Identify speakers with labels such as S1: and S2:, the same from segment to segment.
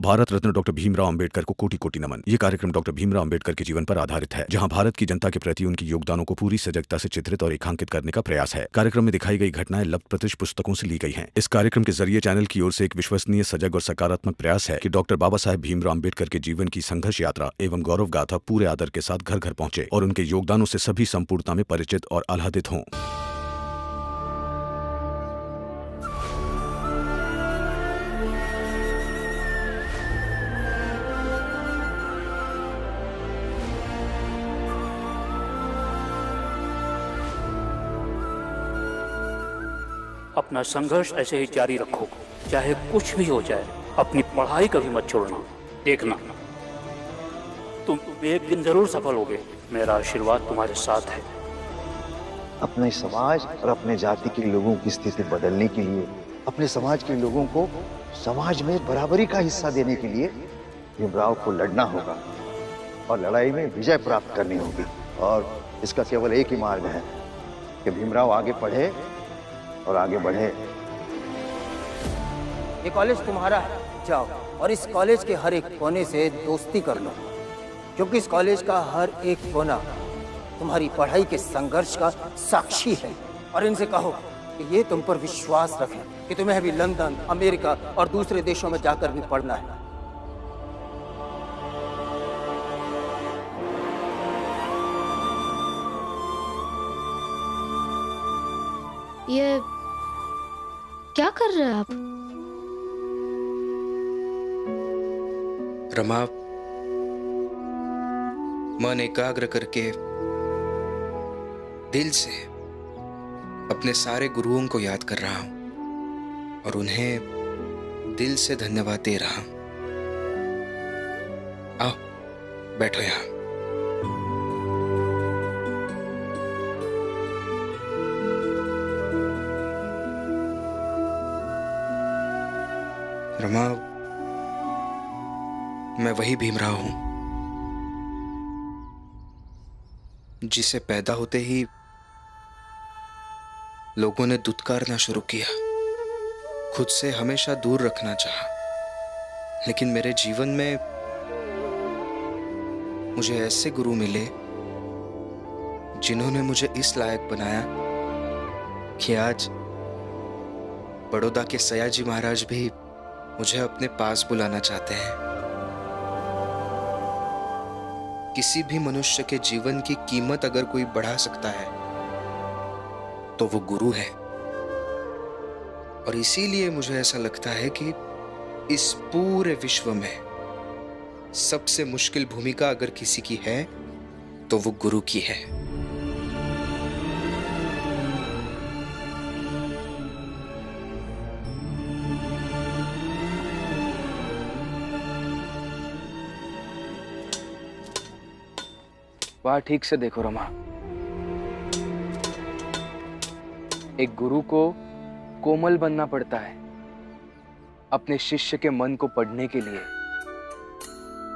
S1: Bharat Ratna doctor Bhimrao Ambedkar को कोटि कोटि नमन। ये कार्यक्रम डॉक्टर भीमराव अंबेडकर के जीवन पर आधारित है, जहां भारत की जनता के प्रति उनके योगदानों को पूरी सजगता से चित्रित और रेखांकित करने का प्रयास है। कार्यक्रम में दिखाई गई घटनाएं लब्ध-प्रतिष्ठ पुस्तकों से ली गई हैं। इस कार्यक्रम के जरिए चैनल की ओर से एक विश्वसनीय, सजग और सकारात्मक प्रयास है कि डॉक्टर बाबा साहेब भीमराव अंबेडकर के जीवन की संघर्ष यात्रा एवं गौरव गाथा पूरे आदर के साथ घर घर पहुंचे और उनके योगदानों से सभी संपूर्णता में परिचित और आह्लादित हों।
S2: अपना संघर्ष ऐसे ही जारी रखो, चाहे कुछ भी हो जाए। अपनी पढ़ाई कभी मत छोड़ना। देखना, तुम एक दिन जरूर सफल होगे। मेरा आशीर्वाद तुम्हारे साथ है।
S3: अपने समाज और अपने जाति के लोगों की स्थिति बदलने के लिए, अपने समाज के लोगों को समाज में बराबरी का हिस्सा देने के लिए भीमराव को लड़ना होगा और लड़ाई में विजय प्राप्त करनी होगी। और इसका केवल एक ही मार्ग है कि भीमराव आगे पढ़े और आगे बढ़े।
S4: ये कॉलेज तुम्हारा है, जाओ और इस कॉलेज के हर एक कोने से दोस्ती कर लो, क्योंकि इस कॉलेज का हर एक कोना तुम्हारी पढ़ाई के संघर्ष का साक्षी है। और इनसे कहो कि ये तुम पर विश्वास रखें कि तुम्हें अभी लंदन, अमेरिका और दूसरे देशों में जाकर भी पढ़ना है।
S5: ये क्या कर रहे हैं आप?
S6: रमा, मन एकाग्र करके दिल से अपने सारे गुरुओं को याद कर रहा हूं और उन्हें दिल से धन्यवाद दे रहा हूं। आओ बैठो यहां। रमा, मैं वही भीमराव हूं जिसे पैदा होते ही लोगों ने दुत्कारना शुरू किया, खुद से हमेशा दूर रखना चाहा। लेकिन मेरे जीवन में मुझे ऐसे गुरु मिले जिन्होंने मुझे इस लायक बनाया कि आज बड़ौदा के सयाजी महाराज भी मुझे अपने पास बुलाना चाहते हैं। किसी भी मनुष्य के जीवन की कीमत अगर कोई बढ़ा सकता है तो वो गुरु है। और इसीलिए मुझे ऐसा लगता है कि इस पूरे विश्व में सबसे मुश्किल भूमिका अगर किसी की है तो वो गुरु की है।
S7: वहां ठीक से देखो रमा, एक गुरु को कोमल बनना पड़ता है अपने शिष्य के मन को पढ़ने के लिए,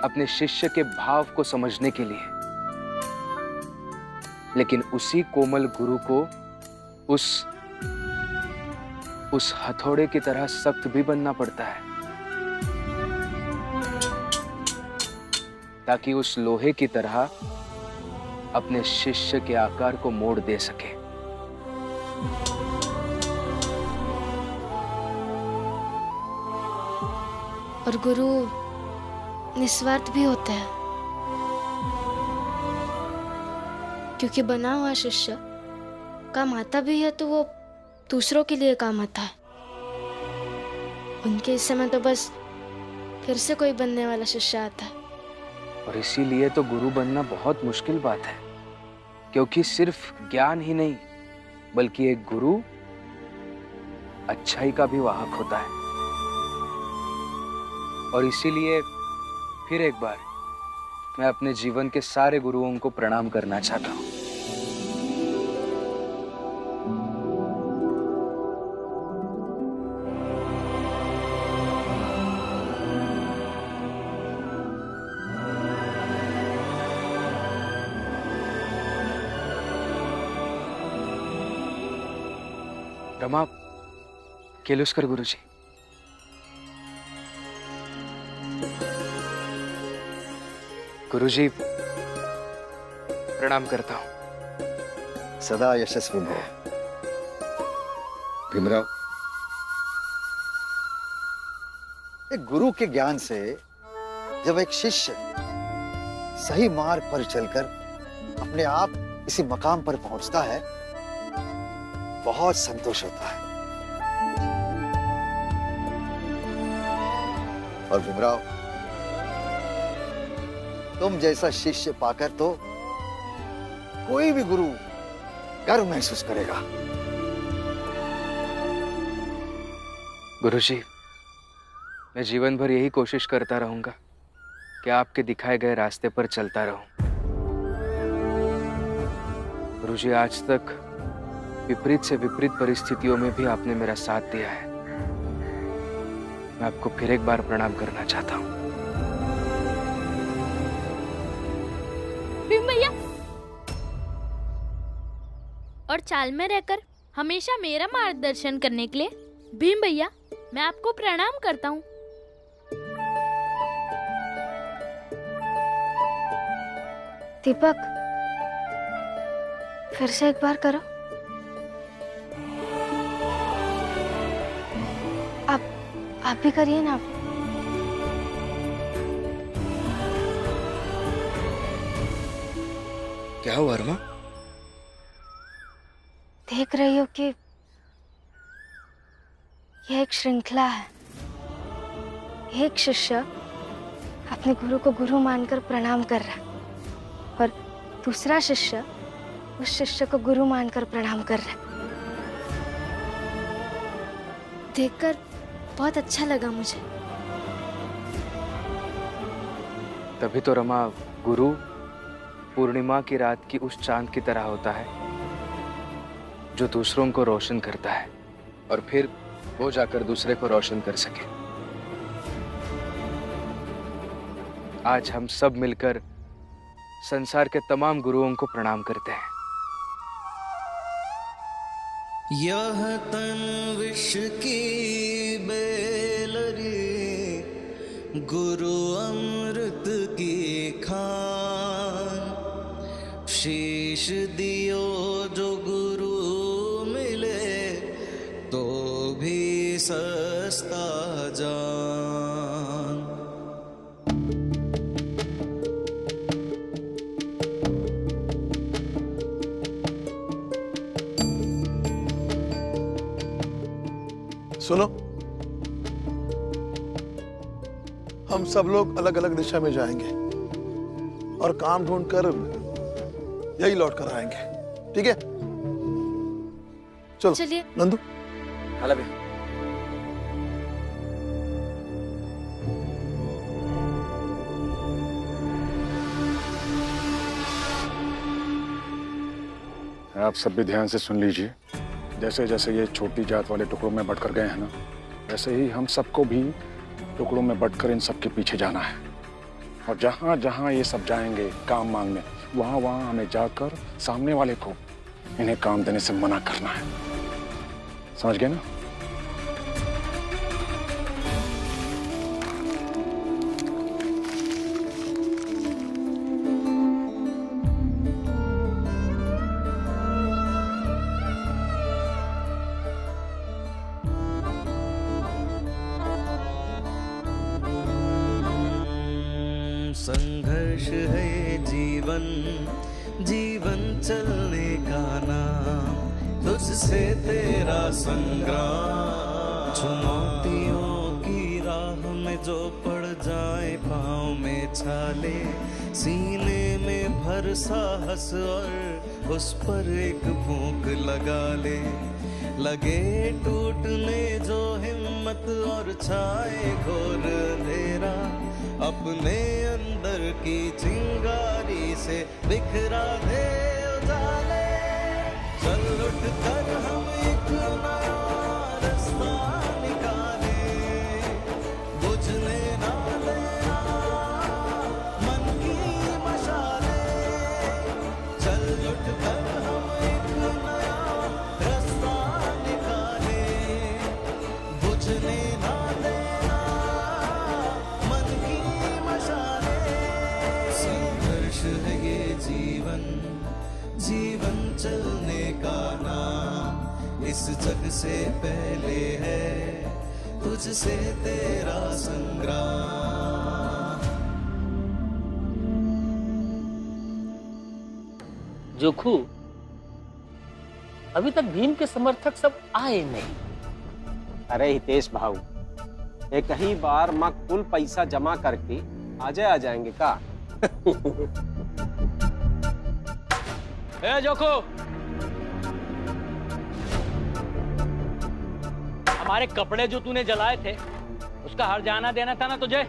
S7: अपने शिष्य के भाव को समझने के लिए। लेकिन उसी कोमल गुरु को उस हथौड़े की तरह सख्त भी बनना पड़ता है, ताकि उस लोहे की तरह अपने शिष्य के आकार को मोड़ दे सके।
S5: और गुरु निस्वार्थ भी होते हैं, क्योंकि बना हुआ शिष्य काम आता भी है तो वो दूसरों के लिए काम आता है। उनके इस समय तो बस फिर से कोई बनने वाला शिष्य आता है।
S7: और इसीलिए तो गुरु बनना बहुत मुश्किल बात है, क्योंकि सिर्फ ज्ञान ही नहीं बल्कि एक गुरु अच्छाई का भी वाहक होता है। और इसीलिए फिर एक बार मैं अपने जीवन के सारे गुरुओं को प्रणाम करना चाहता हूं। रमा, केलुस्कर गुरुजी। गुरुजी, प्रणाम करता हूं।
S3: सदा यशस्वी भव। भीमराव, एक गुरु के ज्ञान से जब एक शिष्य सही मार्ग पर चलकर अपने आप किसी मकाम पर पहुंचता है, बहुत संतोष होता है। और भीमराव, तुम जैसा शिष्य पाकर तो कोई भी गुरु गर्व महसूस करेगा।
S7: गुरुजी, मैं जीवन भर यही कोशिश करता रहूंगा कि आपके दिखाए गए रास्ते पर चलता रहूं। गुरुजी, आज तक विपरीत से विपरीत परिस्थितियों में भी आपने मेरा साथ दिया है। मैं आपको फिर एक बार प्रणाम करना चाहता हूं।
S8: भीम भैया, और चाल में रहकर हमेशा मेरा मार्गदर्शन करने के लिए भीम भैया, मैं आपको प्रणाम करता हूँ।
S5: दीपक, फिर से एक बार करो। आप भी करिए ना।
S6: क्या हुआ रमा?
S5: देख रही हो कि यह एक श्रृंखला है। एक शिष्य अपने गुरु को गुरु मानकर प्रणाम कर रहा है और दूसरा शिष्य उस शिष्य को गुरु मानकर प्रणाम कर रहा है। देखकर बहुत अच्छा लगा मुझे।
S7: तभी तो रमा, गुरु पूर्णिमा की रात की उस चांद की तरह होता है जो दूसरों को रोशन करता है और फिर वो जाकर दूसरे को रोशन कर सके। आज हम सब मिलकर संसार के तमाम गुरुओं को प्रणाम करते हैं।
S9: यह तन विष की बेलरी, गुरु अमृत की खान। शीश दियो जो गुरु मिले तो भी सस्ता जान।
S10: सुनो, हम सब लोग अलग अलग दिशा में जाएंगे और काम ढूंढकर यही लौट कर आएंगे, ठीक है? चलो
S5: चलिए।
S10: नंदू,
S4: हाला भी।
S11: आप सब भी ध्यान से सुन लीजिए। जैसे जैसे ये छोटी जात वाले टुकड़ों में बंटकर गए हैं ना, वैसे ही हम सबको भी टुकड़ों में बंटकर इन सब के पीछे जाना है। और जहाँ जहाँ ये सब जाएंगे काम मांगने, वहाँ वहाँ हमें जाकर सामने वाले को इन्हें काम देने से मना करना है। समझ गए ना?
S9: संघर्ष है जीवन, जीवन चलने का नाम। तुझसे तेरा संग्राम, चुनौतियों की राह में जो पड़ जाए पाँव में छाले। सीने में भर साहस और उस पर एक फूंक लगा ले। लगे टूटने जो हिम्मत और छाए घोर अंधेरा, अपने अंदर की चिंगारी से बिखरा दे उजाले। चल उठ कर हम एक नया रास्ता निकाले, बुझने ना देना मन की मशाले। चल उठ कर हम एक नया रास्ता निकाले, बुझने ना देना मन की चलने का नाम इस जग से पहले है तुझसे तेरा संग्राम।
S12: जोखू, अभी तक भीम के समर्थक सब आए नहीं।
S13: अरे हितेश भाऊ, एक ही बार माँ कुल पैसा जमा करके आ जाएंगे का?
S12: ए जोखू, हमारे कपड़े जो तूने जलाए थे उसका हर्जाना देना था ना तुझे?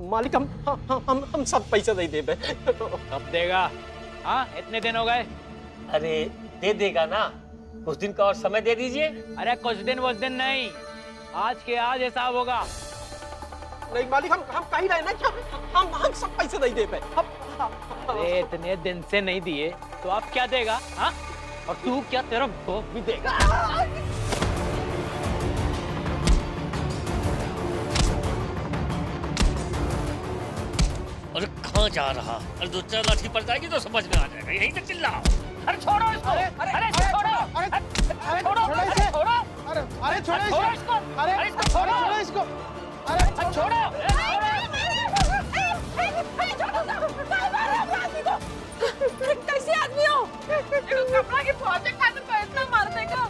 S13: मालिक हम सब पैसा नहीं दे पाए।
S12: कब देगा? हाँ, इतने दिन हो गए। अरे दे देगा ना, कुछ दिन का और समय दे दीजिए। अरे कुछ दिन वो दिन नहीं, आज के आज हिसाब होगा।
S13: नहीं मालिक, हम कह रहे हैं ना कि हम सब पैसे नहीं दे पाए।
S12: अरे इतने दिन से नहीं दिए तो अब क्या देगा? हाँ, और तू क्या, तेरा बाप भी देगा?
S14: अरे कहाँ जा रहा? अरे दो चार लाठी पड़ जाएगी तो समझ में आ जाएगा, यहीं से चिल्लाओ। अरे छोड़ो इसको! अरे छोड़ो! अरे छोड़ो! अरे छोड़ो इसको! अरे छोड़ो इसको! अरे छोड़ो!
S15: कैसे आदमी हो? कपड़ा के मुआवजे खातिर को इतना मारने का?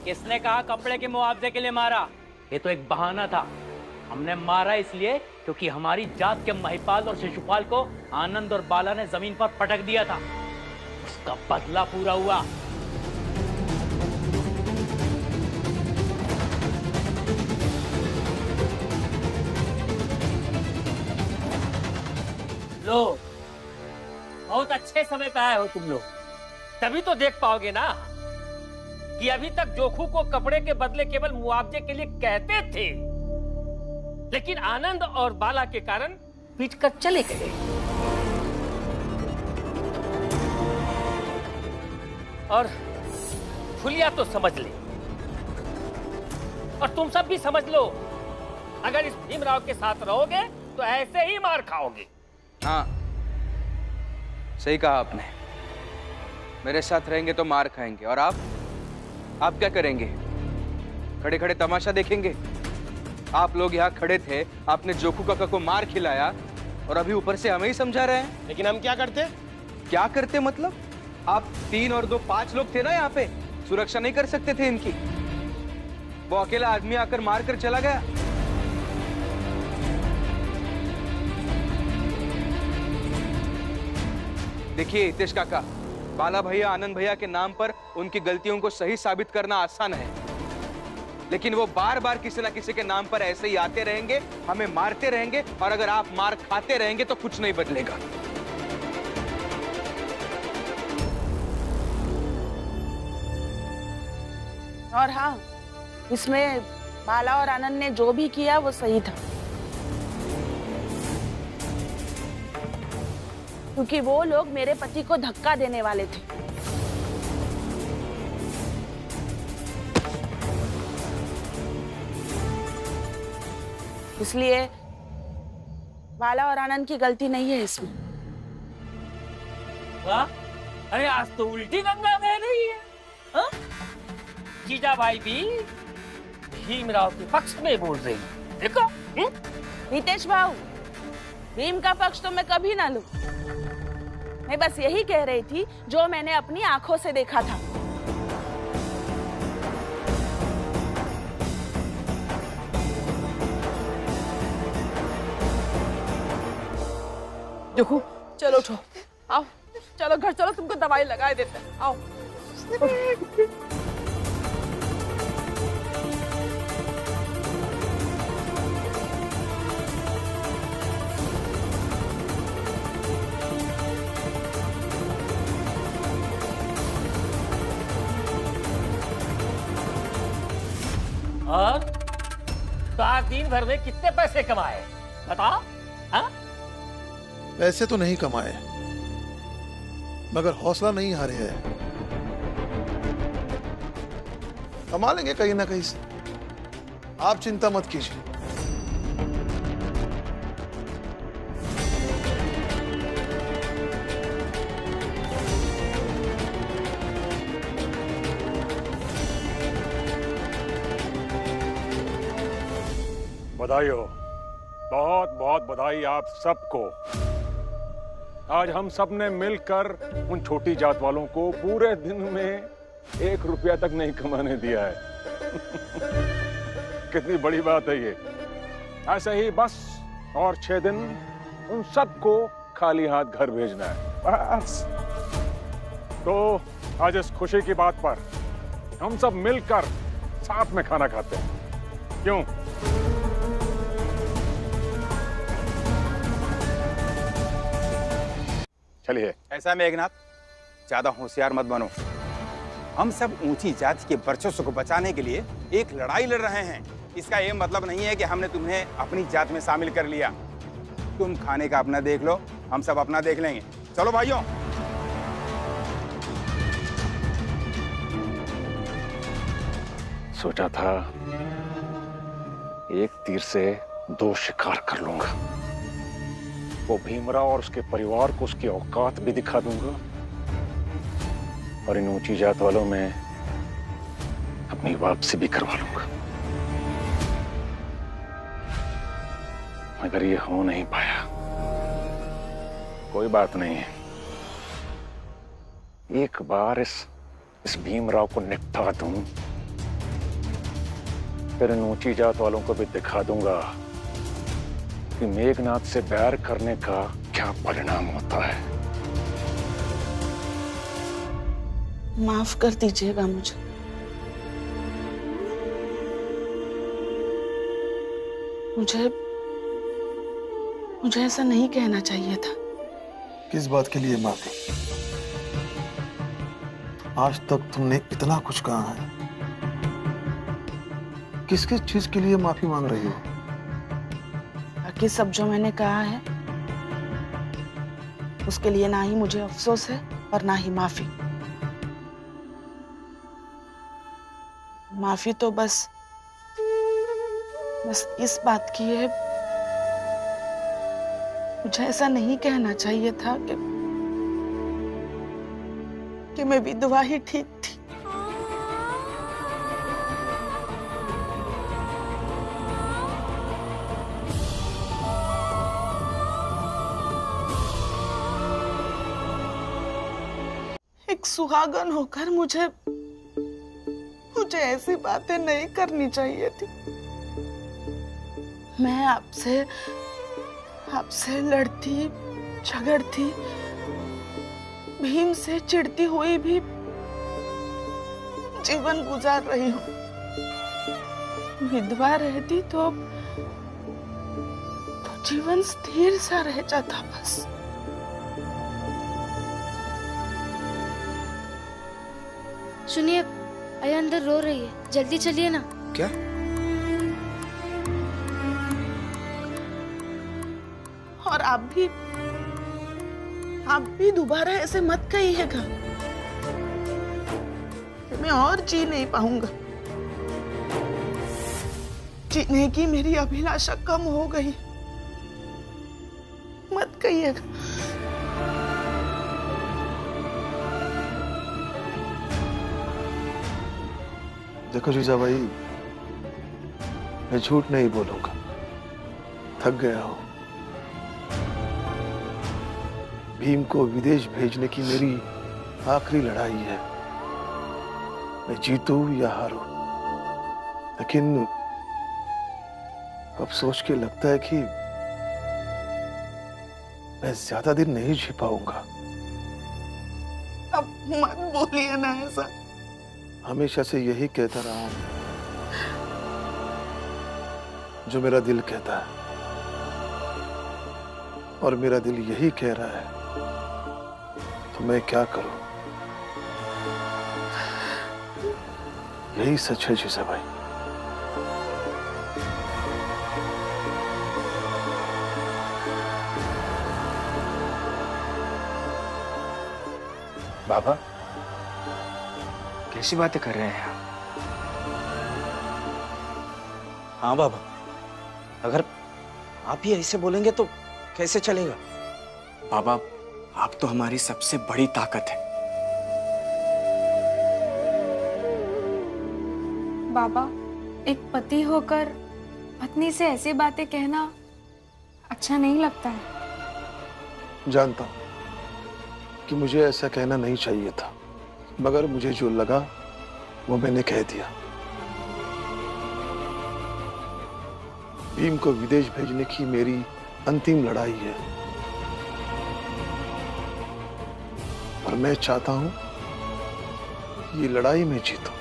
S12: किसने कहा कपड़े के मुआवजे के लिए मारा? ये तो एक बहाना था। हमने मारा इसलिए क्योंकि हमारी जात के महिपाल और शिशुपाल को आनंद और बाला ने जमीन पर पटक दिया था। उसका बदला पूरा हुआ। लो, बहुत अच्छे समय पे आए हो तुम लोग। तभी तो देख पाओगे ना कि अभी तक जोखू को कपड़े के बदले केवल मुआवजे के लिए कहते थे, लेकिन आनंद और बाला के कारण पीट कर चले गए। और फुलिया तो समझ ले, और तुम सब भी समझ लो, अगर इस भीमराव के साथ रहोगे तो ऐसे ही मार खाओगे।
S7: हाँ, सही कहा आपने। मेरे साथ रहेंगे तो मार खाएंगे, और आप क्या करेंगे? खड़े खड़े तमाशा देखेंगे? आप लोग यहाँ खड़े थे, आपने जोखू काका को मार खिलाया, और अभी ऊपर से हमें ही समझा रहे हैं।
S13: लेकिन हम क्या करते?
S7: क्या करते मतलब? आप 3 और 2 5 लोग थे ना यहाँ पे, सुरक्षा नहीं कर सकते थे इनकी? वो अकेला आदमी आकर मार कर चला गया। देखिए हितेश काका, बाला भैया आनंद भैया के नाम पर उनकी गलतियों को सही साबित करना आसान है, लेकिन वो बार बार किसी ना किसी के नाम पर ऐसे ही आते रहेंगे, हमें मारते रहेंगे, और अगर आप मार खाते रहेंगे तो कुछ नहीं बदलेगा।
S15: और हाँ, इसमें बाला और आनंद ने जो भी किया वो सही था, क्योंकि वो लोग मेरे पति को धक्का देने वाले थे। इसलिए बाला और आनंद की गलती नहीं है इसमें।
S12: वाह, अरे आज तो उल्टी गंगा बह रही है। हाँ? जीजा भाई भी भीमराव के पक्ष में बोल रही है, देखो।
S15: हितेश भाऊ, भीम का पक्ष तो मैं कभी ना लूं। मैं बस यही कह रही थी जो मैंने अपनी आंखों से देखा था। देखो, चलो उठो, आओ, चलो घर चलो, तुमको दवाई लगाए देते हैं, आओ।
S12: और तो आज दिन भर में कितने पैसे कमाए बताओ? हाँ?
S10: पैसे तो नहीं कमाए, मगर हौसला नहीं हारे हैं। कमा लेंगे कहीं ना कहीं से, आप चिंता मत कीजिए।
S11: बधाई हो, बहुत बहुत बधाई आप सबको। आज हम सब ने मिलकर उन छोटी जात वालों को पूरे दिन में 1 रुपया तक नहीं कमाने दिया है। कितनी बड़ी बात है ये। ऐसे ही बस और 6 दिन उन सबको खाली हाथ घर भेजना है, बस। तो आज इस खुशी की बात पर हम सब मिलकर साथ में खाना खाते हैं, क्यों? चलिए।
S16: ऐसा मेघनाथ, ज्यादा होशियार मत बनो। हम सब ऊंची जाति के वर्चस्व को बचाने के लिए एक लड़ाई लड़ रहे हैं। इसका ये मतलब नहीं है कि हमने तुम्हें अपनी जात में शामिल कर लिया। तुम खाने का अपना देख लो, हम सब अपना देख लेंगे। चलो भाइयों।
S11: सोचा था एक तीर से 2 शिकार कर लूंगा। वो भीमराव और उसके परिवार को उसकी औकात भी दिखा दूंगा और इन ऊंची जात वालों में अपनी वापसी भी करवा लूंगा। मगर ये हो नहीं पाया। कोई बात नहीं है, एक बार इस भीमराव को निपटा दूं, फिर इन ऊंची जात वालों को भी दिखा दूंगा कि मेघनाथ से बैर करने का क्या परिणाम होता है।
S15: माफ कर दीजिएगा मुझे। मुझे ऐसा नहीं कहना चाहिए था।
S10: किस बात के लिए माफी? आज तक तुमने इतना कुछ कहा है, किस किस चीज के लिए माफी मांग रही हो?
S15: बाकी सब जो मैंने कहा है उसके लिए ना ही मुझे अफसोस है और ना ही माफी। माफी तो बस इस बात की है, मुझे ऐसा नहीं कहना चाहिए था कि मैं विधवा ही ठीक थी। एक सुहागन होकर मुझे ऐसी बातें नहीं करनी चाहिए थी। मैं आपसे लड़ती झगड़ती, भीम से चिढ़ती हुई भी जीवन गुजार रही हूँ। विधवा रहती तो जीवन स्थिर सा रह जाता बस।
S5: सुनिए, आया अंदर रो रही है, जल्दी चलिए ना।
S6: क्या?
S15: और आप भी दोबारा ऐसे मत कहिएगा, मैं और जी नहीं पाऊंगा। जीने की मेरी अभिलाषा कम हो गई, मत कहिएगा।
S10: देखो जीजाबाई, मैं झूठ नहीं बोलूंगा, थक गया हूं। भीम को विदेश भेजने की मेरी आखिरी लड़ाई है। मैं जीतूं या हारूं, लेकिन अब सोच के लगता है कि मैं ज्यादा दिन नहीं जी पाऊंगा।
S15: अब मत बोलिए ना ऐसा।
S10: हमेशा से यही कहता रहा हूं जो मेरा दिल कहता है, और मेरा दिल यही कह रहा है, तो मैं क्या करूं? यही सच है जीजाबाई।
S7: बाबा, कैसी बातें कर रहे हैं आप?
S13: हाँ बाबा, अगर आप ही ऐसे बोलेंगे तो कैसे चलेगा? बाबा, आप तो हमारी सबसे बड़ी ताकत है।
S17: बाबा, एक पति होकर पत्नी से ऐसी बातें कहना अच्छा नहीं लगता है।
S10: जानता हूं कि मुझे ऐसा कहना नहीं चाहिए था, मगर मुझे जो लगा वो मैंने कह दिया। भीम को विदेश भेजने की मेरी अंतिम लड़ाई है और मैं चाहता हूं ये लड़ाई में जीतूं।